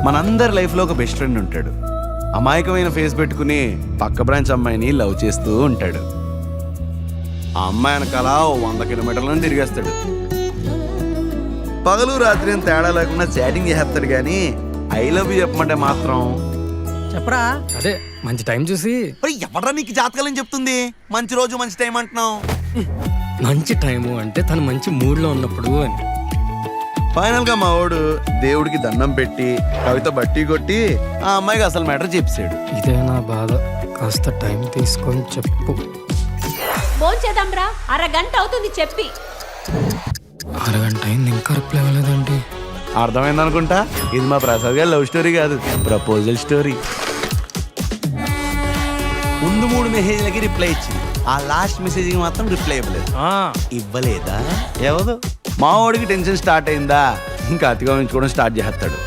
మనందరి లైఫ్లో ఒక బెస్ట్ ఫ్రెండ్ ఉంటాడు. అమాయకమైన ఫేస్ పెట్టుకుని పక్క బ్రాంచ్ అమ్మాయిని లవ్ చేస్తూ ఉంటాడు. ఆ అమ్మాయి వెనకాల 100 కిలోమీటర్లను తిరిగేస్తాడు. పగలు రాత్రి అని తేడా లేకుండా చాటింగ్ చేస్తాడు, కానీ ఐ లవ్ యూ చెప్పమంటే మాత్రం చెప్పరా. అదే మంచి టైం చూసి. ఎవడరా నీకు జాతకాలని చెప్తుంది? మంచి రోజు మంచి టైం అంటున్నావు. మంచి టైము అంటే తను మంచి మూడ్లో ఉన్నప్పుడు అని. ఫైనల్ గా మా వాడు దేవుడికి దండం పెట్టి కవిత బట్టి కొట్టి ఆ అమ్మాయికి అసలు మ్యాటర్ చెప్పాడు. ఇదే నా బాధ, కాస్త టైం తీసుకొని చెప్పు. భోంచేద్దాంరా, అరగంట అవుతుంది చెప్పి. అరగంట అయింది ఇంకా రిప్లై అవ్వలేదండి. అర్థమైంది అనుకుంటా. ఇది మా ప్రసాద్ గారి లవ్ స్టోరీ కాదు, ప్రపోజల్ స్టోరీ. ముందు 3 మెసేజ్లకి రిప్లై ఇచ్చింది, ఆ లాస్ట్ మెసేజ్కి మాత్రం రిప్లై ఇవ్వలేదు. ఇవ్వలేదా? ఎవరు? మా వాడికి టెన్షన్ స్టార్ట్ అయిందా, ఇంకా అతిగా ఉంచుకోవడం స్టార్ట్ చేస్తాడు.